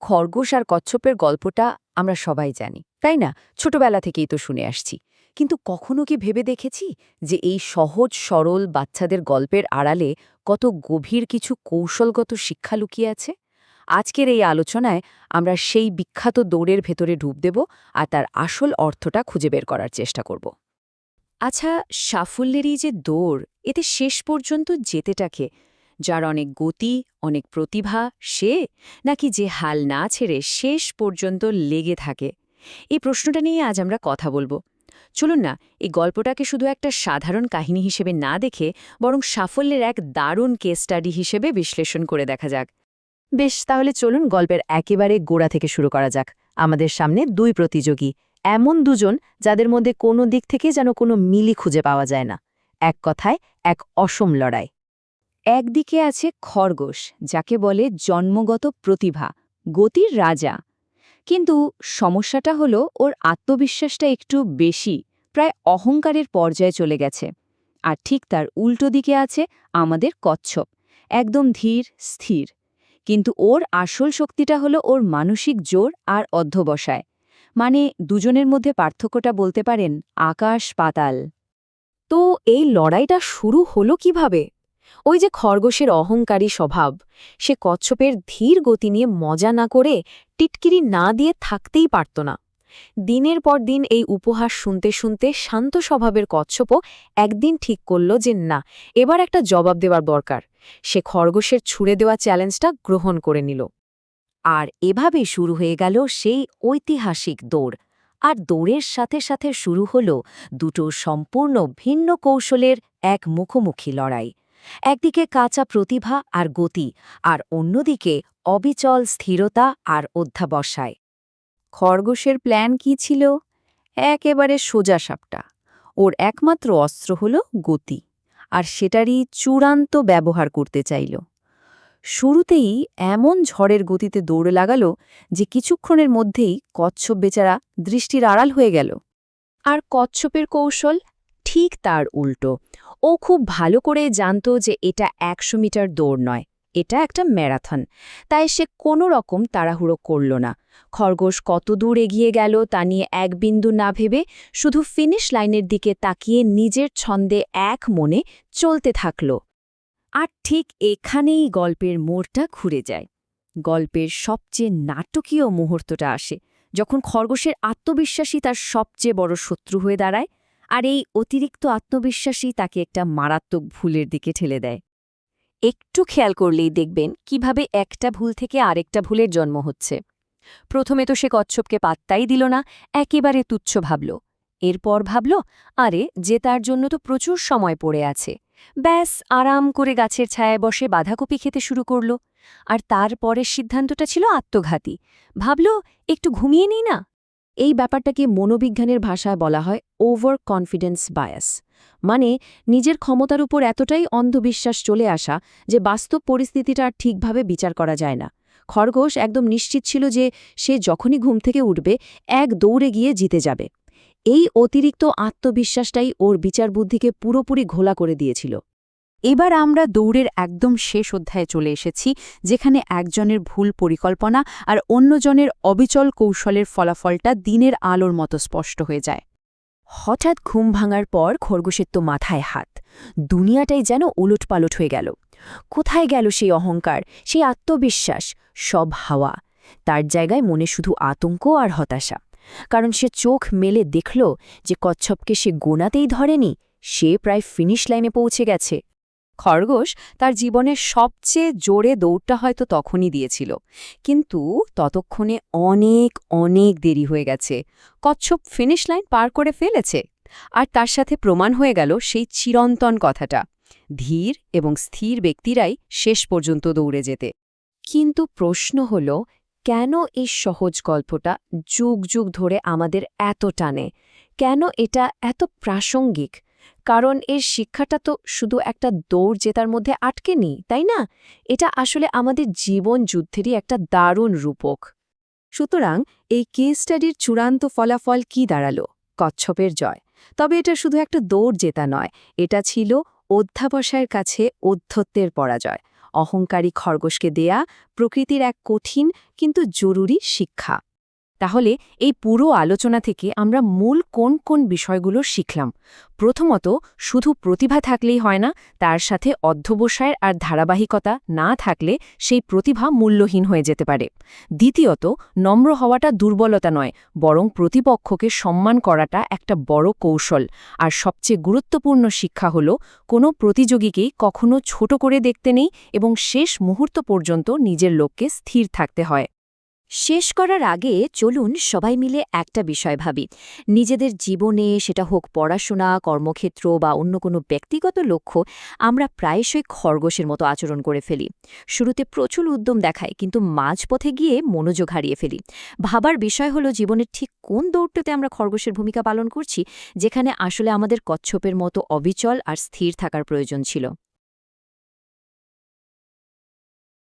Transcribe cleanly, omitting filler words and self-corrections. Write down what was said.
খরগোশ আর কচ্ছপের গল্পটা আমরা সবাই জানি, তাই না? ছোটবেলা থেকেই তো শুনে আসছি। কিন্তু কখনো কি ভেবে দেখেছি যে এই সহজ সরল বাচ্চাদের গল্পের আড়ালে কত গভীর কিছু কৌশলগত শিক্ষা লুকিয়ে আছে? আজকের এই আলোচনায় আমরা সেই বিখ্যাত দৌড়ের ভেতরে ডুব দেব আর তার আসল অর্থটা খুঁজে বের করার চেষ্টা করব। আচ্ছা, সাফল্যের এই যে দৌড়, এতে শেষ পর্যন্ত জেতেটাকে, যার অনেক গতি, অনেক প্রতিভা, সে, নাকি যে হাল না ছেড়ে শেষ পর্যন্ত লেগে থাকে? এই প্রশ্নটা নিয়ে আজ আমরা কথা বলবো। চলুন না, এই গল্পটাকে শুধু একটা সাধারণ কাহিনী হিসেবে না দেখে বরং সাফল্যের এক দারুণ কেস স্টাডি হিসেবে বিশ্লেষণ করে দেখা যাক। বেশ, তাহলে চলুন গল্পের একেবারে গোড়া থেকে শুরু করা যাক। আমাদের সামনে দুই প্রতিযোগী, এমন দুজন যাদের মধ্যে কোনো দিক থেকে যেন কোনো মিলই খুঁজে পাওয়া যায় না। এক কথায় এক অসম লড়াই। একদিকে আছে খরগোশ, যাকে বলে জন্মগত প্রতিভা, গতির রাজা। কিন্তু সমস্যাটা হলো ওর আত্মবিশ্বাসটা একটু বেশি, প্রায় অহংকারের পর্যায়ে চলে গেছে। আর ঠিক তার উল্টো দিকে আছে আমাদের কচ্ছপ, একদম ধীর স্থির। কিন্তু ওর আসল শক্তিটা হলো ওর মানসিক জোর আর অধ্যবসায়। মানে দুজনের মধ্যে পার্থক্যটা বলতে পারেন আকাশ পাতাল। তো এই লড়াইটা শুরু হলো কিভাবে? ওই যে খরগোশের অহংকারী স্বভাব, সে কচ্ছপের ধীর গতি নিয়ে মজা না করে টিটকিরি না দিয়ে থাকতেই পারত না। দিনের পর দিন এই উপহাস শুনতে শুনতে শান্ত স্বভাবের কচ্ছপও একদিন ঠিক করল যে না, এবার একটা জবাব দেওয়ার দরকার। সে খরগোশের ছুড়ে দেওয়া চ্যালেঞ্জটা গ্রহণ করে নিল। আর এভাবেই শুরু হয়ে গেল সেই ঐতিহাসিক দৌড়। আর দৌড়ের সাথে সাথে শুরু হল দুটো সম্পূর্ণ ভিন্ন কৌশলের এক মুখোমুখি লড়াই। একদিকে কাঁচা প্রতিভা আর গতি, আর অন্যদিকে অবিচল স্থিরতা আর অধ্যাবসায়। খরগোশের প্ল্যান কি ছিল? একেবারে সোজা সাপটা। ওর একমাত্র অস্ত্র হল গতি, আর সেটারই চূড়ান্ত ব্যবহার করতে চাইল। শুরুতেই এমন ঝড়ের গতিতে দৌড়ে লাগালো যে কিছুক্ষণের মধ্যেই কচ্ছপ বেচারা দৃষ্টির আড়াল হয়ে গেল। আর কচ্ছপের কৌশল ঠিক তার উল্টো। ও খুব ভালো করে জানত যে এটা ১০০ মিটার দৌড় নয়, এটা একটা ম্যারাথন। তাই সে কোনো রকম তাড়াহুড়ো করল না। খরগোশ কত দূর এগিয়ে গেল তা নিয়ে এক বিন্দু না ভেবে শুধু ফিনিশ লাইনের দিকে তাকিয়ে নিজের ছন্দে এক মনে চলতে থাকল। আর ঠিক এখানেই গল্পের মোড়টা ঘুরে যায়। গল্পের সবচেয়ে নাটকীয় মুহূর্তটা আসে যখন খরগোশের আত্মবিশ্বাসী তার সবচেয়ে বড় শত্রু হয়ে দাঁড়ায়, আর এই অতিরিক্ত আত্মবিশ্বাসী তাকে একটা মারাত্মক ভুলের দিকে ঠেলে দেয়। একটু খেয়াল করলেই দেখবেন কিভাবে একটা ভুল থেকে আরেকটা ভুলের জন্ম হচ্ছে। প্রথমে তো সে কচ্ছপকে পাত্তাই দিল না, একেবারে তুচ্ছ ভাবল। এরপর ভাবল, আরে যে তার জন্য তো প্রচুর সময় পড়ে আছে। ব্যাস আরাম করে গাছের ছায়ায় বসে বাঁধাকপি খেতে শুরু করল। আর তার পরের সিদ্ধান্তটা ছিল আত্মঘাতী। ভাবল, একটু ঘুমিয়ে নিই না। এই ব্যাপারটাকে মনোবিজ্ঞানের ভাষায় বলা হয় ওভার কনফিডেন্স বায়াস। মানে নিজের ক্ষমতার উপর এতটাই অন্ধবিশ্বাস চলে আসা যে বাস্তব পরিস্থিতিটা আর ঠিকভাবে বিচার করা যায় না। খরগোশ একদম নিশ্চিত ছিল যে সে যখনই ঘুম থেকে উঠবে এক দৌড়ে গিয়ে জিতে যাবে। এই অতিরিক্ত আত্মবিশ্বাসটাই ওর বিচারবুদ্ধিকে পুরোপুরি ঘোলা করে দিয়েছিল। এবার আমরা দৌড়ের একদম শেষ অধ্যায়ে চলে এসেছি, যেখানে একজনের ভুল পরিকল্পনা আর অন্যজনের অবিচল কৌশলের ফলাফলটা দিনের আলোর মতো স্পষ্ট হয়ে যায়। হঠাৎ ঘুম ভাঙার পর খরগোশের তো মাথায় হাত। দুনিয়াটাই যেন ওলটপালট হয়ে গেল। কোথায় গেল সেই অহংকার, সেই আত্মবিশ্বাস? সব হাওয়া। তার জায়গায় মনে শুধু আতঙ্ক আর হতাশা। কারণ সে চোখ মেলে দেখল যে কচ্ছপকে সে গোনাতেই ধরেনি, সে প্রায় ফিনিশ লাইনে পৌঁছে গেছে। খরগোশ তার জীবনের সবচেয়ে জোরে দৌড়টা হয়তো তখনই দিয়েছিল, কিন্তু ততক্ষণে অনেক অনেক দেরি হয়ে গেছে। কচ্ছপ ফিনিশ লাইন পার করে ফেলেছে। আর তার সাথে প্রমাণ হয়ে গেল সেই চিরন্তন কথাটা, ধীর এবং স্থির ব্যক্তিরাই শেষ পর্যন্ত দৌড়ে যেতে। কিন্তু প্রশ্ন হল, কেন এই সহজ গল্পটা যুগ যুগ ধরে আমাদের এত টানে? কেন এটা এত প্রাসঙ্গিক? কারণ এর শিক্ষাটা তো শুধু একটা দৌড় জেতার মধ্যে আটকে নেই, তাই না? এটা আসলে আমাদের জীবন যুদ্ধেরই একটা দারুণ রূপক। সুতরাং এই কেস স্টাডির চূড়ান্ত ফলাফল কি দাঁড়ালো? কচ্ছপের জয়। তবে এটা শুধু একটা দৌড় জেতা নয়, এটা ছিল অধ্যাবসায়ের কাছে অধ্যত্বের পরাজয়। অহংকারী খরগোশকে দেয়া প্রকৃতির এক কঠিন কিন্তু জরুরি শিক্ষা। তাহলে এই পুরো আলোচনা থেকে আমরা মূল কোন কোন বিষয়গুলো শিখলাম? প্রথমত, শুধু প্রতিভা থাকলেই হয় না, তার সাথে অধ্যবসায়ের আর ধারাবাহিকতা না থাকলে সেই প্রতিভা মূল্যহীন হয়ে যেতে পারে। দ্বিতীয়ত, নম্র হওয়াটা দুর্বলতা নয়, বরং প্রতিপক্ষকে সম্মান করাটা একটা বড় কৌশল। আর সবচেয়ে গুরুত্বপূর্ণ শিক্ষা হল, কোনো প্রতিযোগীকেই কখনো ছোট করে দেখতে নেই এবং শেষ মুহূর্ত পর্যন্ত নিজের লক্ষ্যে স্থির থাকতে হয়। শেষ করার আগে চলুন সবাই মিলে একটা বিষয় ভাবি। নিজেদের জীবনে, সেটা হোক পড়াশোনা, কর্মক্ষেত্র বা অন্য কোনো ব্যক্তিগত লক্ষ্য, আমরা প্রায়শই খরগোশের মতো আচরণ করে ফেলি। শুরুতে প্রচুর উদ্যম দেখায়, কিন্তু মাঝপথে গিয়ে মনোযোগ হারিয়ে ফেলি। ভাবার বিষয় হলো, জীবনের ঠিক কোন দৌড়টাতে আমরা খরগোশের ভূমিকা পালন করছি, যেখানে আসলে আমাদের কচ্ছপের মতো অবিচল আর স্থির থাকার প্রয়োজন ছিল।